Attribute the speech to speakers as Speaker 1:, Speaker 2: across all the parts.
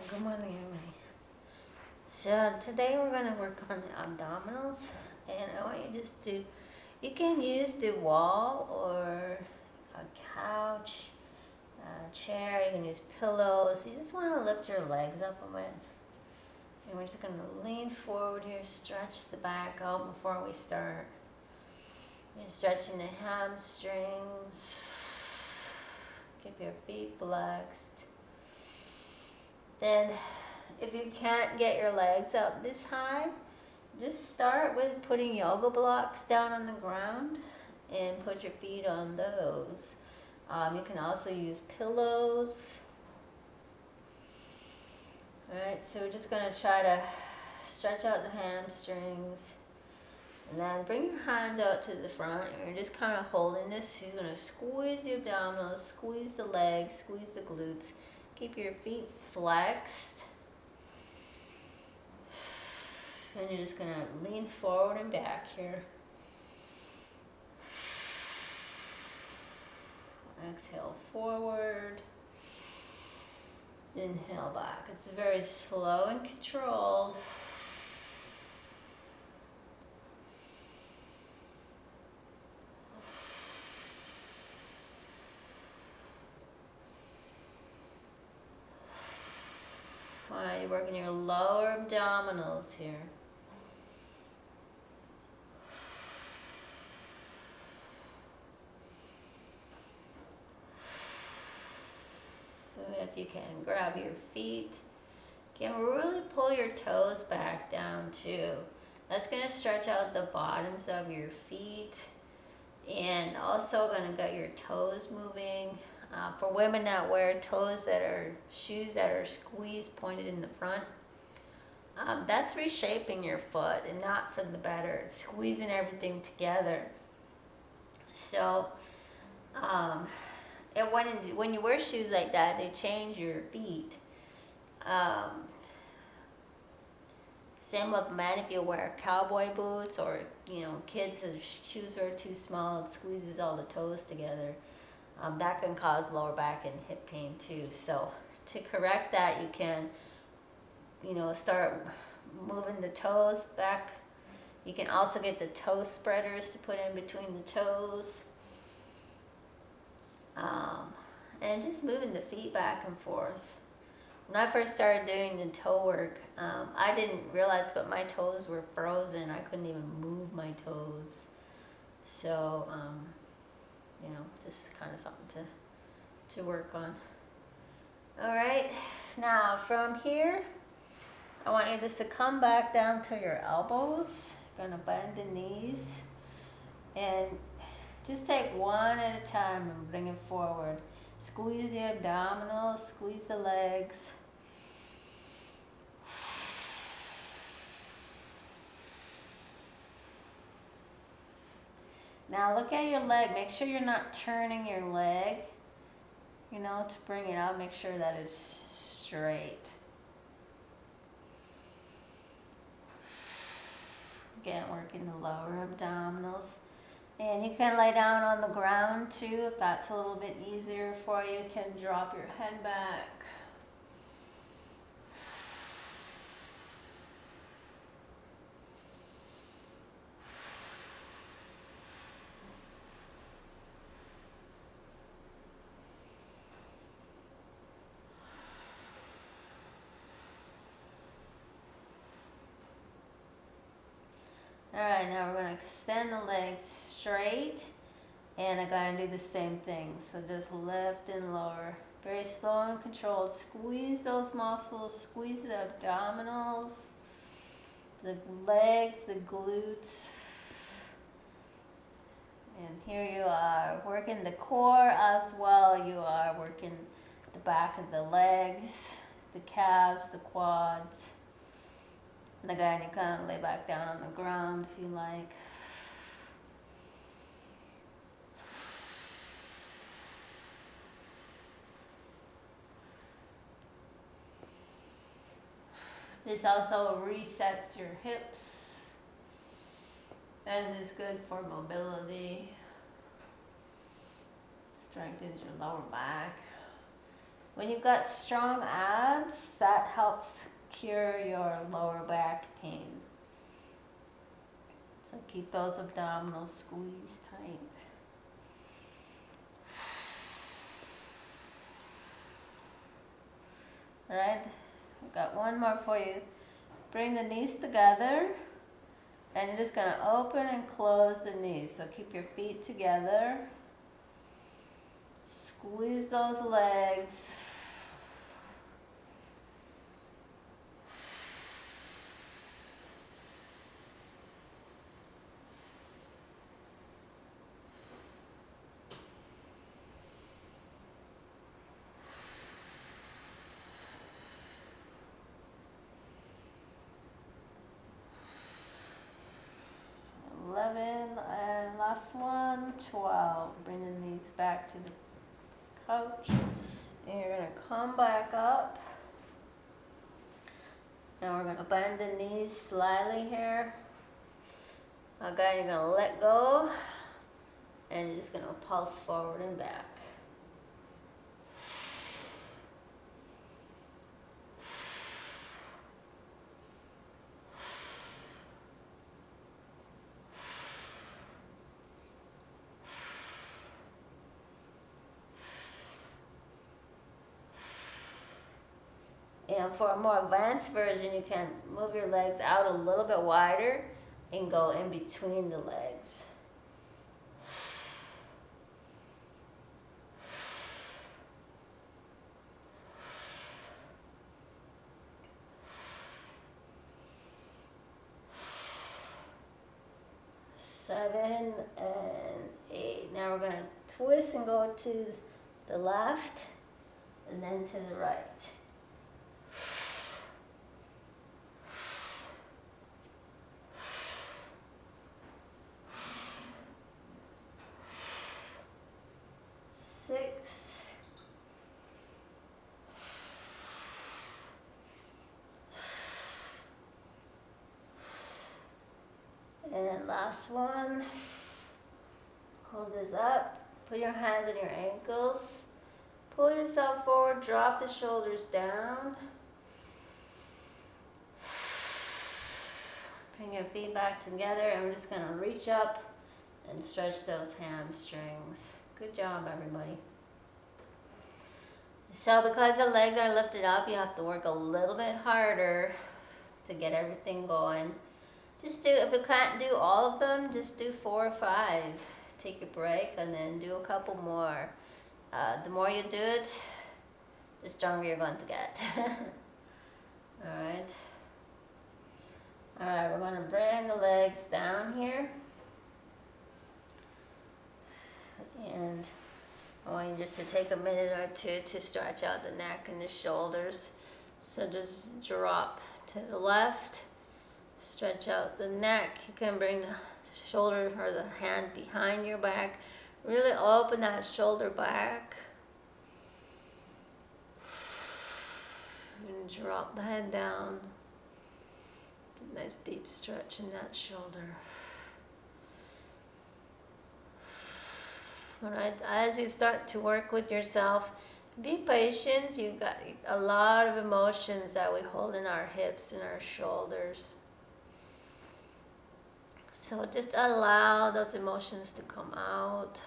Speaker 1: Good morning, everybody. So today we're gonna work on the abdominals, and I want you just to, you can use the wall or a couch, a chair. You can use pillows. You just want to lift your legs up a bit, and we're just gonna lean forward here, stretch the back out before we start. You're stretching the hamstrings. Keep your feet flexed. Then, if you can't get your legs up this high, just start with putting yoga blocks down on the ground and put your feet on those. You can also use pillows. Alright, so we're just going to try to stretch out the hamstrings. And then bring your hands out to the front, and you're just kind of holding this. You're going to squeeze the abdominals, squeeze the legs, squeeze the glutes. Keep your feet flexed. And you're just going to lean forward and back here. Exhale forward. Inhale back. It's very slow and controlled. You're working your lower abdominals here. So if you can, grab your feet. You can really pull your toes back down too. That's going to stretch out the bottoms of your feet, and also going to get your toes moving. For women that wear shoes that are squeezed, pointed in the front, that's reshaping your foot and not for the better. It's squeezing everything together. So, when you wear shoes like that, they change your feet. Same with men. If you wear cowboy boots, or kids' shoes are too small, it squeezes all the toes together. That can cause lower back and hip pain too. So to correct that, you can, start moving the toes back. You can also get the toe spreaders to put in between the toes. And just moving the feet back and forth. When I first started doing the toe work, I didn't realize, but my toes were frozen. I couldn't even move my toes. So, just kind of something to work on. All right, now from here, I want you just to come back down to your elbows. You're gonna bend the knees, and just take one at a time and bring it forward. Squeeze the abdominals, squeeze the legs. Now look at your leg. Make sure you're not turning your leg, to bring it out. Make sure that it's straight. Again, working the lower abdominals. And you can lay down on the ground too if that's a little bit easier for you. You can drop your head back. Alright, now we're going to extend the legs straight, and I'm going to do the same thing. So just lift and lower. Very slow and controlled. Squeeze those muscles, squeeze the abdominals, the legs, the glutes. And here you are working the core as well. You are working the back of the legs, the calves, the quads. And again, you can lay back down on the ground if you like. This also resets your hips and is good for mobility. Strengthens your lower back. when you've got strong abs, that helps cure your lower back pain. So keep those abdominals squeezed tight. All right, I've got one more for you. Bring the knees together, and you're just going to open and close the knees. So keep your feet together. Squeeze those legs. And last one, 12. Bring the knees back to the couch. And you're going to come back up. Now we're going to bend the knees slightly here. Okay, you're going to let go. And you're just going to pulse forward and back. And for a more advanced version, you can move your legs out a little bit wider and go in between the legs. Seven and 8. Now we're going to twist and go to the left and then to the right. And last one. Hold this up. Put your hands on your ankles. Pull yourself forward. Drop the shoulders down. Bring your feet back together. And we're just going to reach up and stretch those hamstrings. Good job, everybody. So because the legs are lifted up, you have to work a little bit harder to get everything going. Just do, if you can't do all of them, just do 4 or 5. Take a break and then do a couple more. The more you do it, the stronger you're going to get. Alright. Alright, we're going to bring the legs down here. And I want you just to take a minute or two to stretch out the neck and the shoulders. So just drop to the left. Stretch out the neck. You can bring the shoulder or the hand behind your back. Really open that shoulder back. And drop the head down. Nice deep stretch in that shoulder. Alright, as you start to work with yourself, be patient. You've got a lot of emotions that we hold in our hips and our shoulders. So just allow those emotions to come out.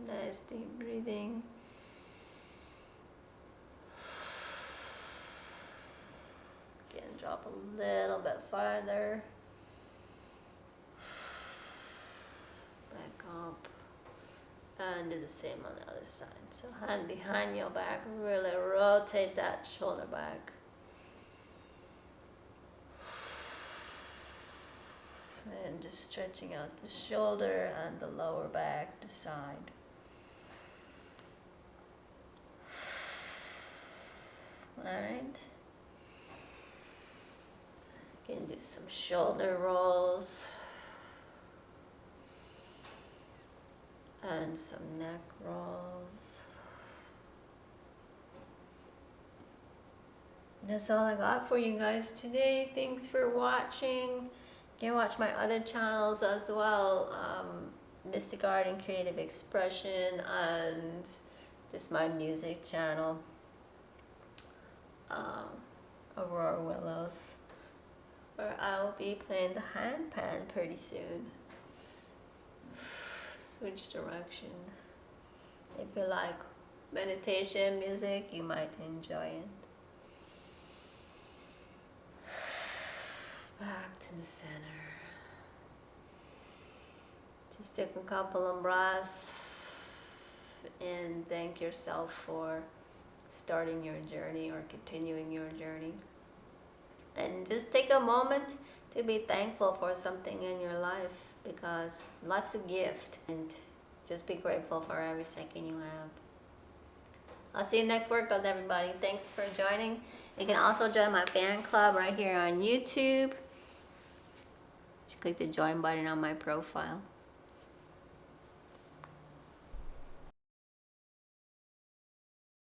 Speaker 1: Nice deep breathing. Again, drop a little bit farther. Back up. And do the same on the other side. So hand behind your back. Really rotate that shoulder back. And just stretching out the shoulder and the lower back to side. Alright. You can do some shoulder rolls. And some neck rolls. That's all I got for you guys today. Thanks for watching. You can watch my other channels as well, Mystic Art and Creative Expression, and just my music channel, Aurora Willows, where I'll be playing the handpan pretty soon. Switch direction. If you like meditation music, you might enjoy it. Back to the center. Just take a couple of breaths and thank yourself for starting your journey or continuing your journey. And just take a moment to be thankful for something in your life, because life's a gift, and just be grateful for every second you have. I'll see you next workout, everybody. Thanks for joining. You can also join my fan club right here on YouTube. Just click the join button on my profile.